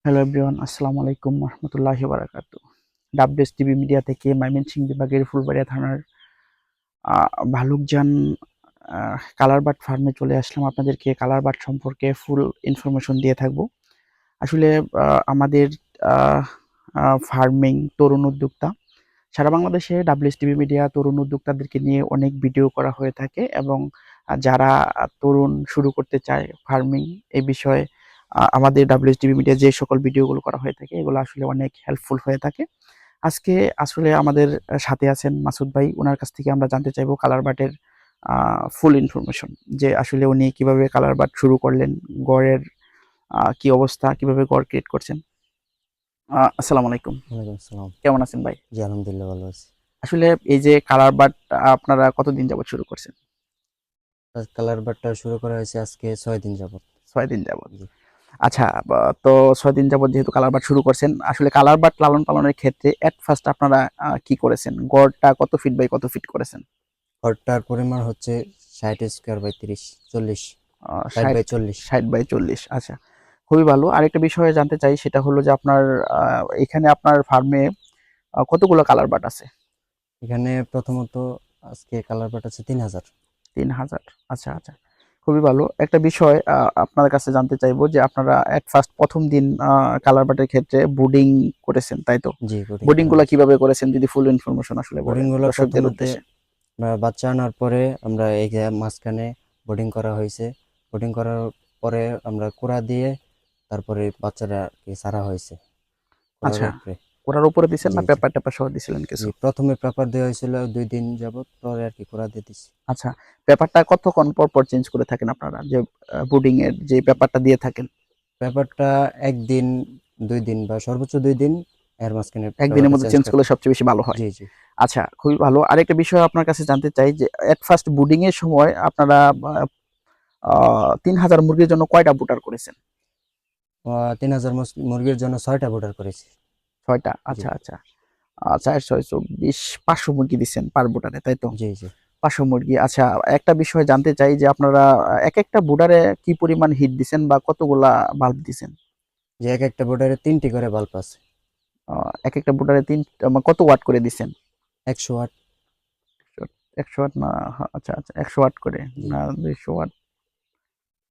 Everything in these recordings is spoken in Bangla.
হ্যালো এভরিওয়ান, আসসালামু আলাইকুম রহমতুল্লাহি বারাকাতু। ডাবডেস টিভি মিডিয়া থেকে ময়মনসিংহ বিভাগের ফুলবাড়িয়া থানার ভালুকজান কালার বার্ড ফার্মে চলে আসলাম। আপনাদেরকে কালার বার্ড সম্পর্কে ফুল ইনফরমেশন দিয়ে থাকবো। আসলে আমাদের ফার্মিং তরুণ উদ্যোক্তা সারা বাংলাদেশে ডাবডেস টিভি মিডিয়া তরুণ উদ্যোক্তাদেরকে নিয়ে অনেক ভিডিও করা হয়ে থাকে এবং যারা তরুণ শুরু করতে চায় ফার্মিং এই বিষয়ে আমাদের ডাব্লিউএস টিভি মিডিয়া যে সকল ভিডিওগুলো করা হয়ে থাকে এগুলো আসলে অনেক হেল্পফুল হয়ে থাকে। আজকে আসলে আমাদের সাথে আছেন মাসুদ ভাই। উনার কাছ থেকে আমরা জানতে চাইবো কালার বাটের ফুল ইনফরমেশন, যে আসলে উনি কিভাবে কালার বাট শুরু করলেন, গড়ের কি অবস্থা, কিভাবে গড় ক্রিয়েট করছেন। আসসালামু আলাইকুম। ওয়ালাইকুম আসসালাম। কেমন আছেন ভাই? জি, আলহামদুলিল্লাহ ভালো আছি। আসলে এই যে কালার বাট আপনারা কতদিন যাবত শুরু করছেন? কালার বাটটা শুরু করা হয়েছে আজকে 6 দিন যাবত। 6 দিন যাবত। জি। আচ্ছা, তো 6 দিন যাবত যেহেতু কালার বাট শুরু করছেন, আসলে কালার বাট লালন পালনের ক্ষেত্রে এট ফার্স্ট আপনারা কি করেছেন? গড়টা কত ফিট বাই কত ফিট করেছেন? ঘরটার পরিমাণ হচ্ছে 60 স্কোয়ার বাই 30 40 60 ষাট বাই 40। 60 বাই 40। আচ্ছা, খুবই ভালো। আরেকটা বিষয়ে জানতে চাই, সেটা হলো যে আপনার এখানে আপনার ফার্মে কতগুলো কালার বাট আছে? এখানে প্রথমত আজকে কালার বাট আছে 3000। 3,000। আচ্ছা আচ্ছা, খুবই ভালো। একটা বিষয় আপনার কাছে জানতে চাইবো যে আপনারা এট ফার্স্ট প্রথম দিন কালার বাটের ক্ষেত্রে বুডিং করেছেন, তাই তো? জি, বোর্ডিং বুডিং করা গুলা হয়েছে। কিভাবে করেছেন যদি ফুল ইনফরমেশন আসলে বোর্ডিং বলেন গুলো দর্শকদের প্রথমতে উদ্দেশ্যে। বাচ্চা আনার পরে আমরা এই যে মাঝখানে বোর্ডিং করা হয়েছে। বোর্ডিং করার পরে আমরা কুড়া দিয়ে তারপরে বাচ্চারা কি ছাড়া হয়েছে কুড়ার আচ্ছা, উপরে। ওটার উপরে দিছেন জি না জি পেপার টেপার সহ দিছিলেন জি, কিছু? প্রথমে পেপার দেওয়া হয়েছিল 2 দিন যাবত, পরে আর কি কুড়া দিয়ে দিছি। আচ্ছা, পেপারটা কতক্ষণ পর পর চেঞ্জ করে থাকেন আপনারা, যে বুডিং এর যে পেপারটা দিয়ে থাকেন? পেপারটা 1 দিন 2 দিন বা সর্বোচ্চ 2 দিন, এর মাঝখানে একদিনের পেপারটা মধ্যে চেঞ্জ চেঞ্জ করলে করতে। সবচেয়ে বেশি ভালো হয়। জি জি। আচ্ছা, খুবই ভালো। আরেকটা বিষয় আপনার কাছে জানতে চাই যে এট ফার্স্ট বুডিং এর সময় আপনারা 3,000 মুরগির জন্য কয়টা বুটার করেছেন? 3000 মুরগির জন্য 6টা বোর্ডার করেছি। 6টা। জি আচ্ছা আচ্ছা, 4 6 24 500 মুরগি দিচ্ছেন পার বুটারে, তাই তো? জি জি। 500 মুরগি। আচ্ছা, একটা বিষয় জানতে চাই যে আপনারা এক একটা বুডারে কি পরিমাণ হিট দিছেন বা কতগুলা বাল্ব দিছেন? যে এক একটা বোর্ডারে 3টি করে বাল্ব আছে। এক একটা বুডারে কত ওয়াট করে দিছেন? 100 ওয়াট। 100 ওয়াট না? আচ্ছা আচ্ছা, 100 ওয়াট করে জি। না 200 ওয়াট?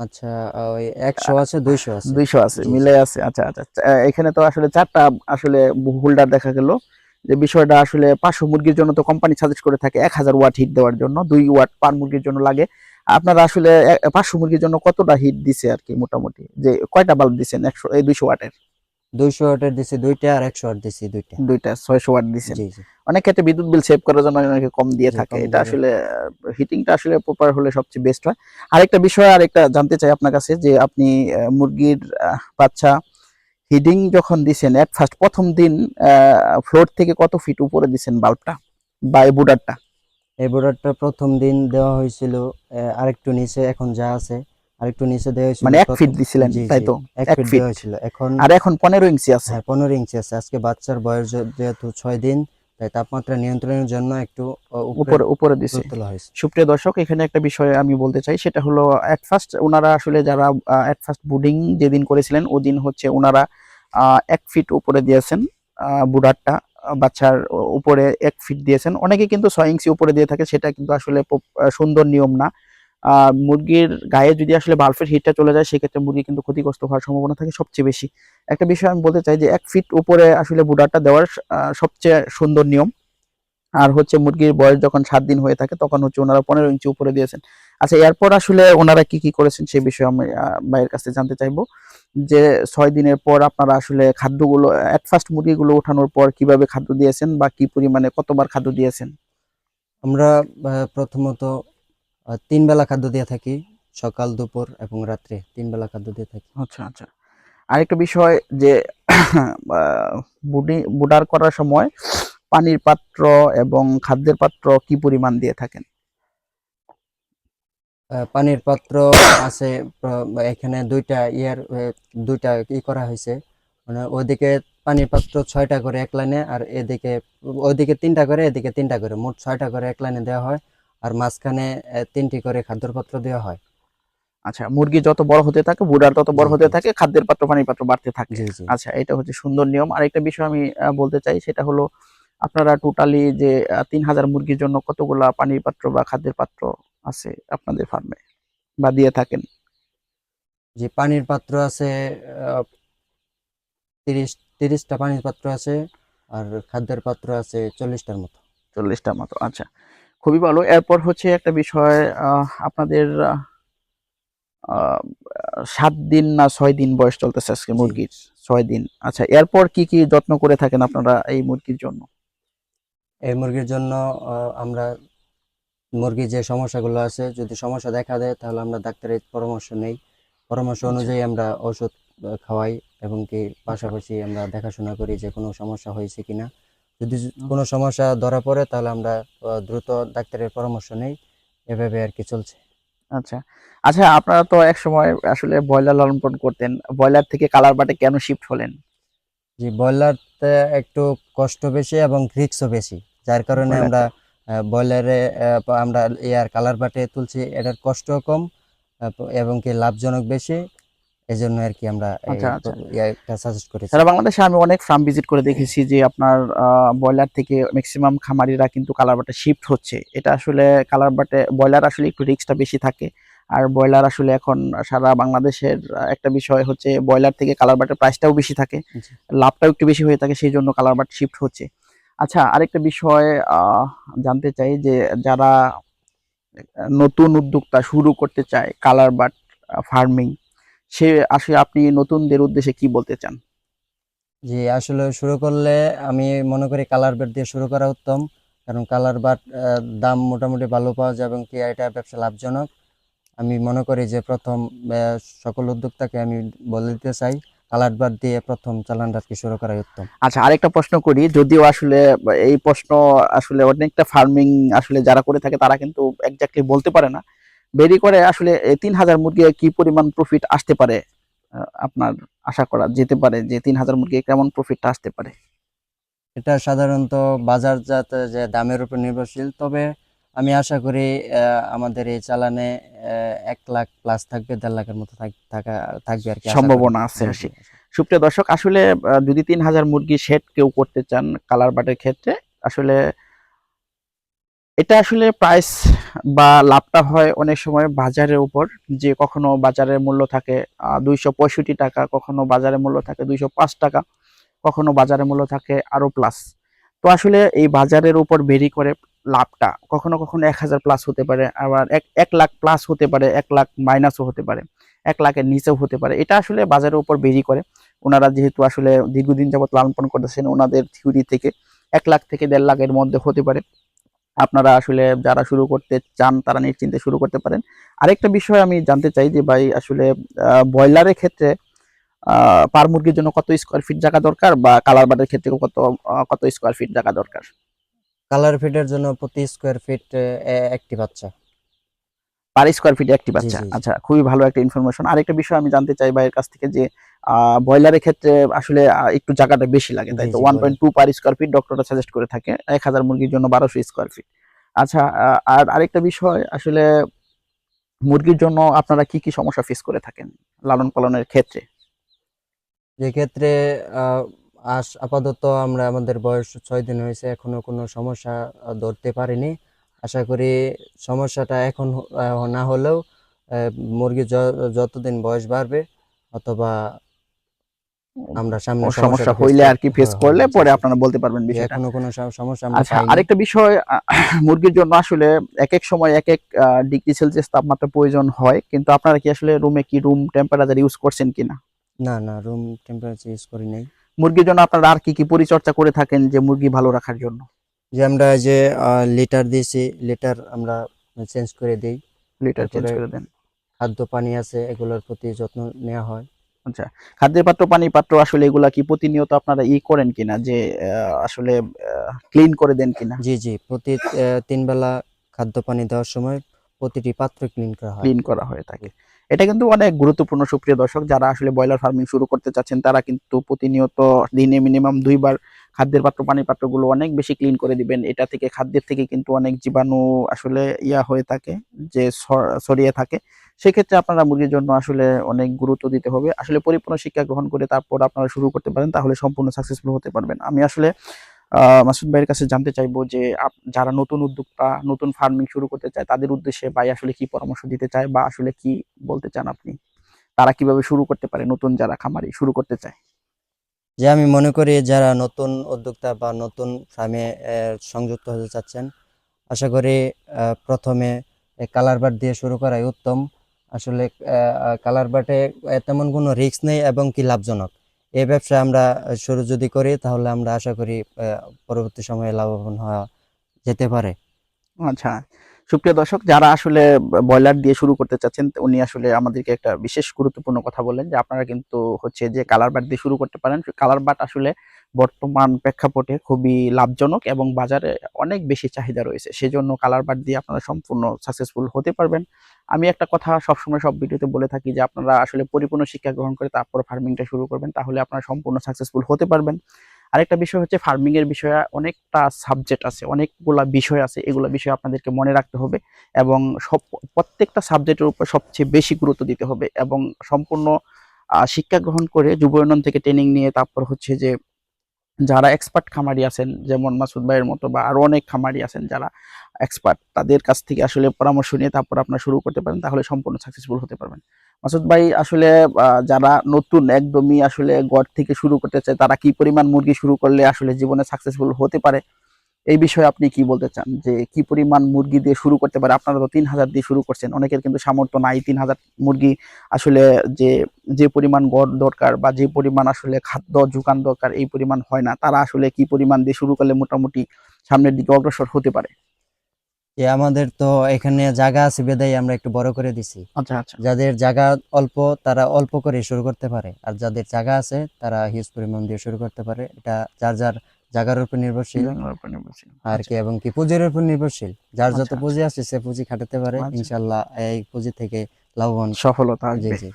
আচ্ছা, ওই 100 আছে 200 আছে। 200 আছে, জি জি। মিলে আছে। আচ্ছা আচ্ছা, এখানে তো আসলে 4টা আসলে হোল্ডার দেখা গেল। যে বিষয়টা আসলে 500 মুরগির জন্য তো কোম্পানি সাজেস্ট করে থাকে 1000 ওয়াট হিট দেওয়ার জন্য, 2 ওয়াট পার মুরগির জন্য লাগে। আপনারা আসলে 500 মুরগির জন্য কতটা হিট দিছে আর কি মোটামুটি, যে কয়টা বাল্ব দিছেন 100 এই 200 ওয়াটের? 200 ওয়াটের দিছি 2টা আর 100 ওয়াট দিছি 2টা। 2টা 600 ওয়াট দিছেন। জি জি। অনেক ক্ষেত্রে বিদ্যুৎ বিল সেভ করার জন্য অনেকে কম দিয়ে জি, থাকে। কম এটা দিবে। আসলে হিটিংটা আসলে প্রপার হলে সবচেয়ে বেস্ট হয়। আরেকটা বিষয় আরেকটা জানতে চাই আপনার কাছে, যে আপনি মুরগির বাচ্চা হিটিং যখন দিছেন এট ফার্স্ট প্রথম দিন ফ্লোর থেকে কত ফিট উপরে দিছেন বাল্বটা বা এই বুডারটা? এই বোর্ডারটা প্রথম দিন দেওয়া হয়েছিল আরেকটু নিচে, এখন যা আছে আরেকটু নিচে দেওয়া হয়েছিল মানে 1 ফিট প্রথম। দিছিলেন, জি তাই জি। তো? 1 এক ফিট দেওয়া ফিট হয়েছিল, এখন আর এখন 15 ইঞ্চি আছে। হ্যাঁ 15 ইঞ্চি আছে। আজকে বাচ্চার বয়স যেহেতু 6 দিন, তাই তাপমাত্রা নিয়ন্ত্রণের জন্য একটু উপরে উপরে উপরে দিছে। উপরে তোলা হয়েছে। সুপ্রিয় দর্শক, এখানে একটা বিষয় আমি বলতে চাই, সেটা হলো এট ফার্স্ট ওনারা আসলে যারা এট ফার্স্ট বুডিং যেদিন করেছিলেন ওদিন হচ্ছে ওনারা 1 ফিট উপরে দিয়েছেন বুডারটা, বাচ্চার উপরে 1 ফিট দিয়েছেন। অনেকে কিন্তু 6 ইঞ্চি উপরে দিয়ে থাকে, সেটা কিন্তু আসলে সুন্দর নিয়ম না। মুরগির গায়ে যদি আসলে বাল্বের হিটটা চলে যায় সেক্ষেত্রে মুরগি কিন্তু ক্ষতিগ্রস্ত হওয়ার সম্ভাবনা থাকে সবচেয়ে বেশি। একটা বিষয় আমি বলতে চাই যে 1 ফিট উপরে আসলে বুডারটা দেওয়ার সবচেয়ে সুন্দর নিয়ম। আর হচ্ছে মুরগির বয়স যখন 7 দিন হয়ে থাকে তখন হচ্ছে ওনারা 15 ইঞ্চি উপরে দিয়েছেন। আচ্ছা, এরপর আসলে ওনারা কি কি করেছেন সেই বিষয়ে আমি ভাইয়ের কাছে জানতে চাইবো, যে 6 দিনের পর আপনারা আসলে খাদ্যগুলো এট ফার্স্ট মুরগিগুলো ওঠানোর পর কিভাবে খাদ্য দিয়েছেন বা কি পরিমাণে কতবার খাদ্য দিয়েছেন? আমরা প্রথমত 3 বেলা খাদ্য দিয়ে থাকি, সকাল দুপুর এবং রাত্রে 3 বেলা খাদ্য দিয়ে থাকি। আচ্ছা আচ্ছা, আরেকটা বিষয় যে বুডার করার সময় পানির পাত্র এবং খাদ্যের পাত্র কি পরিমাণ দিয়ে থাকেন? পানির পাত্র আছে এখানে দুইটা করা হয়েছে, মানে ওইদিকে পানির পাত্র 6টা করে এক লাইনে, আর এদিকে ওইদিকে 3টা করে এদিকে 3টা করে, মোট 6টা করে এক লাইনে দেওয়া হয়। আর মাঝখানে 3টি করে খাদ্যর পাত্র দেওয়া হয়। আচ্ছা, মুরগি যত বড় হতে থাকে, ব্রুডার তত বড় জি হতে জি থাকে, খাদ্যের পাত্র পানির পাত্র বাড়তে থাকে। জি জি। আচ্ছা, এটা হচ্ছে সুন্দর নিয়ম। আরেকটা বিষয় আমি বলতে চাই, সেটা হলো আপনারা টোটালি যে ৩,০০০ মুরগির জন্য কতগুলা পানির পাত্র বা খাদ্যের পাত্র আছে আপনাদের ফার্মে বা দিয়ে থাকেন? জি, পানির পাত্র আছে ৩০টা পানির পাত্র আছে, আর খাদ্যের পাত্র আছে 40টার মতো। ৪০টার মতো। আচ্ছা, খুবই ভালো। এরপর হচ্ছে একটা বিষয়, আপনাদের আহ ৭ দিন না ৬ দিন বয়স চলতেছে আজকে জি, মুরগির? ৬ দিন। আচ্ছা, এরপর কি কি যত্ন করে থাকেন আপনারা এই মুরগির জন্য? এই মুরগির জন্য আমরা মুরগির যে সমস্যাগুলো আছে, যদি সমস্যা দেখা দেয় তাহলে আমরা ডাক্তারের পরামর্শ নেই। পরামর্শ আচ্ছা, অনুযায়ী আমরা ওষুধ খাওয়াই, এবং কি আচ্ছা, পাশাপাশি আমরা দেখাশোনা করি যে কোনো সমস্যা হয়েছে কিনা। যদি হুম, কোনো সমস্যা ধরা পড়ে তাহলে আমরা দ্রুত ডাক্তারের পরামর্শ নেই। এভাবে আর কি চলছে। আচ্ছা। আচ্ছা, আপনারা তো একসময় আসলে ব্রয়লার লালন পালন করতেন। ব্রয়লার থেকে কালার বাটে কেন শিফট হলেন? জি, ব্রয়লারতে একটু কষ্ট বেশি এবং রিস্কও বেশি, যার কারণে আমরা ব্রয়লারটা। ব্রয়লারে আমরা ইয়ার কালার বাটে তুলছি। এটার কষ্টও কম, এবং কি লাভজনক বেশি। এই জন্য আর কি আমরা আচ্ছা, আচ্ছা। ইয়াটা সাজেস্ট করেছি। সারা বাংলাদেশে আমি অনেক ফার্ম ভিজিট করে দেখেছি যে আপনার ব্রয়লার থেকে ম্যাক্সিমাম খামারিরা কিন্তু কালার বাটে শিফট হচ্ছে। এটা আসলে কালার বাটে ব্রয়লার আসলে একটু রিস্কটা বেশি থাকে। আর ব্রয়লার আসলে এখন সারা বাংলাদেশের একটা বিষয় হচ্ছে ব্রয়লার থেকে কালার বাটের প্রাইসটাও বেশি থাকে। জি লাভটাও একটু বেশি হয়ে থাকে, সেইজন্য কালার বাট শিফট হচ্ছে। আচ্ছা, আরেকটা বিষয় জানতে চাই যে যারা নতুন উদ্যোক্তা শুরু করতে চায় কালার বাট ফার্মিং, সে আসলে আপনি নতুনদের উদ্দেশ্যে কি বলতে চান? জি, আসলে শুরু করলে আমি মনে করি কালার বাট দিয়ে শুরু করা উত্তম। কারণ কালার বাট দাম মোটামুটি ভালো পাওয়া যায়, এবং কি এটা ব্যবসা লাভজনক। আমি মনে করি যে প্রথম সকল উদ্যোক্তাকে আমি বলে দিতে চাই, কালার বাট দিয়ে প্রথম চালানটা আর কি শুরু করাই উত্তম। আচ্ছা, আরেকটা প্রশ্ন করি, যদিও আসলে এই প্রশ্ন আসলে অনেকটা ফার্মিং আসলে যারা করে থাকে তারা কিন্তু এক্স্যাক্টলি বলতে পারে না। বেরি করে আসলে ৩,০০০ মুরগি কি পরিমাণ প্রফিট আসতে পারে? আপনার আশা করা যেতে পারে যে ৩,০০০ মুরগি কেমন প্রফিটটা আসতে পারে? এটা সাধারণত বাজারজাত যে দামের উপর নির্ভরশীল, তবে আমি আশা করি আমাদের এই চালানে 1 লাখ প্লাস থাকবে, 1.5 লাখের মতো থাকবে আর কি, আশা করি। সম্ভাবনা আছে জি জি আসে। সুপ্রিয় দর্শক, আসলে যদি ৩,০০০ মুরগি শেড কেউ করতে চান কালার বাটের ক্ষেত্রে, আসলে এটা আসলে প্রাইস বা লাভটা হয় অনেক সময় বাজারের উপর, যে কখনো বাজারের মূল্য থাকে ২৬৫ টাকা, কখনো বাজারের মূল্য থাকে ২০৫ টাকা, কখনো বাজারের মূল্য থাকে আরো প্লাস। তো আসলে এই বাজারের উপর ভেরি করে লাভটা, কখনো কখনো ১,০০০ প্লাস হতে পারে, আবার ১ লাখ প্লাস হতে পারে, ১ লাখ মাইনাসও হতে পারে, ১ লাখের নিচেও হতে পারে। এটা আসলে বাজারের উপর ভেরি করে। ওনারা যেহেতু আসলে দীর্ঘদিন যাবত লালন পালন করতেছেন, ওনাদের থিওরি থেকে ১ লাখ থেকে ১.৫ লাখের মধ্যে হতে পারে। আপনারা আসলে যারা শুরু করতে চান তারা নিশ্চিন্তে শুরু করতে পারেন। আরেকটা বিষয় আমি জানতে চাই যে ভাই, আসলে ব্রয়লারের ক্ষেত্রে পার মুরগির জন্য কত স্কোয়ার ফিট জায়গা দরকার, বা কালার বার্ডের ক্ষেত্রে কত স্কোয়ার ফিট জায়গা দরকার? কালার ফিটের জন্য প্রতি স্কোয়ার ফিট একটি বাচ্চা। পার স্কোয়ার ফিটে একটি জি বাচ্চা। জি জি আচ্ছা, খুবই ভালো একটা ইনফরমেশন। আরেকটা বিষয় আমি জানতে চাই ভাইয়ের কাছ থেকে যে ব্রয়লারের ক্ষেত্রে আসলে একটু জায়গাটা বেশি লাগে, জি তাই তো? জি বলেন। 1.2 পার স্কোয়ার ফিট ডক্টররা সাজেস্ট করে থাকে। ১,০০০ মুরগির জন্য ১২০০ স্কোয়ার ফিট। আচ্ছা, আর আরেকটা বিষয়, আসলে মুরগির জন্য আপনারা কি কি সমস্যা ফেস করে থাকেন লালন পালনের ক্ষেত্রে? যে ক্ষেত্রে আহ, আপাতত আমরা, আমাদের বয়স 6 দিন হয়েছে, এখনো কোনো সমস্যা ধরতে পারিনি। আশা করি সমস্যাটা এখন না হলেও আহ, মুরগির যতদিন বয়স বাড়বে, অথবা আমরা সামনে সমস্যা সমস্যাটা ফেস হইলে আর কি ফেস করলে জি পরে জি। আপনারা বলতে পারবেন যে বিষয়টা। এখনো কোনো সমস্যা আমরা আচ্ছা, পাইনি। আরেকটা বিষয়, মুরগির জন্য আসলে এক এক সময় এক এক ডিগ্রি সেলসিয়াস তাপমাত্রা প্রয়োজন হয়, কিন্তু আপনারা কি আসলে রুমে কি রুম টেম্পারেচার ইউজ করছেন কিনা? না না, রুম টেম্পারেচার ইউজ করি নাই। মুরগির জন্য আপনারা আর কি কি পরিচর্যা করে থাকেন যে মুরগি ভালো রাখার জন্য? যে আমরা যে লিটার দিয়েছি, লিটার আমরা চেঞ্জ করে দিই। লিটার চেঞ্জ তারপরে করে দেন। খাদ্য পানি আছে, এগুলোর প্রতি যত্ন নেওয়া হয়। আচ্ছা, খাদ্যের পাত্র পানির পাত্র আসলে এগুলা কি প্রতিনিয়ত আপনারা করেন কিনা, যে আসলে ক্লিন করে দেন কিনা? জি জি, প্রতি 3 বেলা খাদ্য পানি দেওয়ার সময় প্রতিটি পাত্র ক্লিন করা হয়। ক্লিন করা হয়ে জি থাকে। এটা কিন্তু অনেক গুরুত্বপূর্ণ সুপ্রিয় দর্শক, যারা আসলে ব্রয়লার ফার্মিং শুরু করতে চাচ্ছেন তারা কিন্তু প্রতিনিয়ত দিনে মিনিমাম 2 বার খাদ্যের পাত্র পানির পাত্রগুলো অনেক বেশি ক্লিন করে দিবেন। এটা থেকে খাদ্যের থেকে কিন্তু অনেক জীবাণু আসলে হয়ে থাকে, যে ছড়িয়ে থাকে। সেক্ষেত্রে আপনারা মুরগির জন্য আসলে অনেক গুরুত্ব দিতে হবে। আসলে পরিপূর্ণ শিক্ষা গ্রহণ করে তারপর আপনারা শুরু করতে পারেন, তাহলে সম্পূর্ণ সাকসেসফুল হতে পারবেন। আমি আসলে মাসুদ ভাইয়ের কাছে জানতে চাইবো যে যারা নতুন উদ্যোক্তা, নতুন ফার্মিং শুরু করতে চায় তাদের উদ্দেশ্যে ভাই আসলে কি পরামর্শ দিতে চায়, বা আসলে কি বলতে চান আপনি? তারা কিভাবে শুরু করতে পারে, নতুন যারা খামারি শুরু করতে চায়? যে আমি মনে করি যারা নতুন উদ্যোক্তা বা নতুন ফার্মে সংযুক্ত হতে চাচ্ছেন, আশা করি প্রথমে কালার বাট দিয়ে শুরু করাই উত্তম। আসলে কালার বাটে তেমন কোনো রিস্ক নেই এবং কি লাভজনক। এই ব্যবসা আমরা শুরু যদি করি তাহলে আমরা আশা করি পরবর্তী সময়ে লাভবান হওয়া যেতে পারে। আচ্ছা, সুপ্রিয় দর্শক, যারা আসলে ব্রয়লার দিয়ে শুরু করতে চাচ্ছেন উনি আসলে আমাদেরকে একটা বিশেষ গুরুত্বপূর্ণ কথা বললেন, যে আপনারা কিন্তু হচ্ছে যে কালার বাট দিয়ে শুরু করতে পারেন। কালার বাট আসলে বর্তমান প্রেক্ষাপটে খুবই লাভজনক এবং বাজারে অনেক বেশি চাহিদা রয়েছে, সেজন্য কালার বাট দিয়ে আপনারা সম্পূর্ণ সাকসেসফুল হতে পারবেন। আমি একটা কথা সবসময় সব ভিডিওতে বলে থাকি, যে আপনারা আসলে পরিপূর্ণ শিক্ষা গ্রহণ করে তারপর ফার্মিংটা শুরু করবেন, তাহলে আপনারা সম্পূর্ণ সাকসেসফুল হতে পারবেন। আরেকটা বিষয় হচ্ছে, ফার্মিং এর বিষয়ে অনেকটা সাবজেক্ট আছে, অনেকগুলা বিষয় আছে, এগুলা বিষয় আপনাদেরকে মনে রাখতে হবে এবং প্রত্যেকটা সাবজেক্টের উপর সবচেয়ে বেশি গুরুত্ব দিতে হবে এবং সম্পূর্ণ শিক্ষা গ্রহণ করে যুব উন্নয়ন থেকে ট্রেনিং নিয়ে তারপর হচ্ছে যে যারা এক্সপার্ট খামারি আছেন, যেমন মাসুদ ভাইয়ের মতো বা আরো অনেক খামারি আছেন যারা এক্সপার্ট, তাদের কাছ থেকে আসলে পরামর্শ নিয়ে তারপর আপনারা শুরু করতে পারেন, তাহলে সম্পূর্ণ সাকসেসফুল হতে পারবেন। মাসুদ ভাই আসলে যারা নতুন একদমই আসলে গড় থেকে শুরু করতে চায় তারা কি পরিমাণ মুরগি শুরু করলে আসলে জীবনে সাকসেসফুল হতে পারে, এই বিষয়ে আপনি কি বলতে চান? যে কি পরিমাণ মুরগি দিয়ে শুরু করতে পারে? আপনারা তো 3,000 দিয়ে শুরু করছেন, অনেকের কিন্তু সামর্থ্য নাই 3,000 মুরগি আসলে যে যে পরিমাণ গড় দরকার বা যে পরিমাণ আসলে খাদ্য যোগান দরকার এই পরিমাণ হয় না, তারা আসলে কি পরিমাণ দিয়ে শুরু করলে মোটামুটি সামনের দিকে অগ্রসর হতে পারে? যে আমাদের তো এখানে জায়গা আছে বিধায় আমরা একটু বড় করে দিছি। আচ্ছা আচ্ছা। যাদের জায়গা অল্প তারা অল্প করে শুরু করতে পারে, আর যাদের জায়গা আছে তারা হিউজ পরিমাণ দিয়ে শুরু করতে পারে। এটা যার যার জায়গার উপর নির্ভরশীল জানার উপর নির্ভরশীল। আর আচ্ছা কি, এবং কি পুঁজির উপর নির্ভরশীল। যার যত আচ্ছা আচ্ছা। পুঁজি আছে সে পুঁজি খাটাতে পারে, আচ্ছা, ইনশাল্লাহ এই পুঁজি থেকে লাভবান। সফলতা জি আসবে। জি।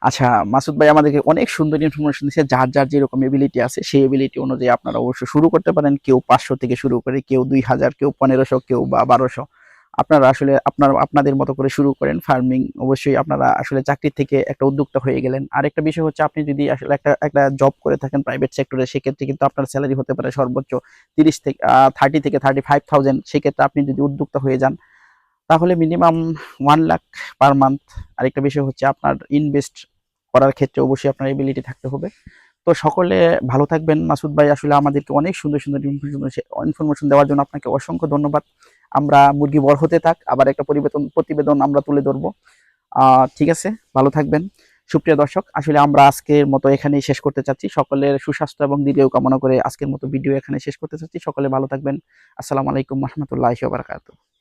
আচ্ছা, মাসুদ ভাই আমাদেরকে অনেক সুন্দর ইনফরমেশন দিয়েছে। যার যার যেরকম এবিলিটি আছে সেই এবিলিটি অনুযায়ী আপনারা অবশ্যই শুরু করতে পারেন। কেউ 500 থেকে শুরু করে, কেউ 2000, কেউ 1500, কেউ বা 1200। আপনারা আসলে আপনাদের মতো করে শুরু করেন ফার্মিং। অবশ্যই আপনারা আসলে চাকরি থেকে একটা উদ্যোক্তা হয়ে গেলেন। আরেকটা বিষয় হচ্ছে, আপনি যদি আসলে একটা জব করে থাকেন প্রাইভেট সেক্টরে, সেক্ষেত্রে কিন্তু আপনার স্যালারি হতে পারে সর্বোচ্চ 30 থেকে 35,000। সেক্ষেত্রে আপনি যদি উদ্যোক্তা হয়ে যান তাহলে মিনিমাম 1 লাখ পার মান্থ। আরেকটা বিষয় হচ্ছে, আপনার ইনভেস্ট করার ক্ষেত্রে অবশ্যই আপনার এবিলিটি থাকতে হবে। তো সকলে ভালো থাকবেন। মাসুদ ভাই আসলে আমাদেরকে অনেক সুন্দর সুন্দর ইনফরমেশন দেওয়ার জন্য আপনাকে অসংখ্য ধন্যবাদ। আমরা মুরগি বড় হতে থাক, আবার একটা প্রতিবেদন আমরা তুলে ধরবো। ঠিক আছে, ভালো থাকবেন। সুপ্রিয় দর্শক, আসলে আমরা আজকের মতো এখানেই শেষ করতে চাচ্ছি। সকলের সুস্বাস্থ্য এবং দীর্ঘায়ু কামনা করে আজকের মতো ভিডিও এখানে শেষ করতে চাচ্ছি। সকলে ভালো থাকবেন। আসসালামু আলাইকুম রহমতুল্লাহি ওয়া বারাকাতুহু।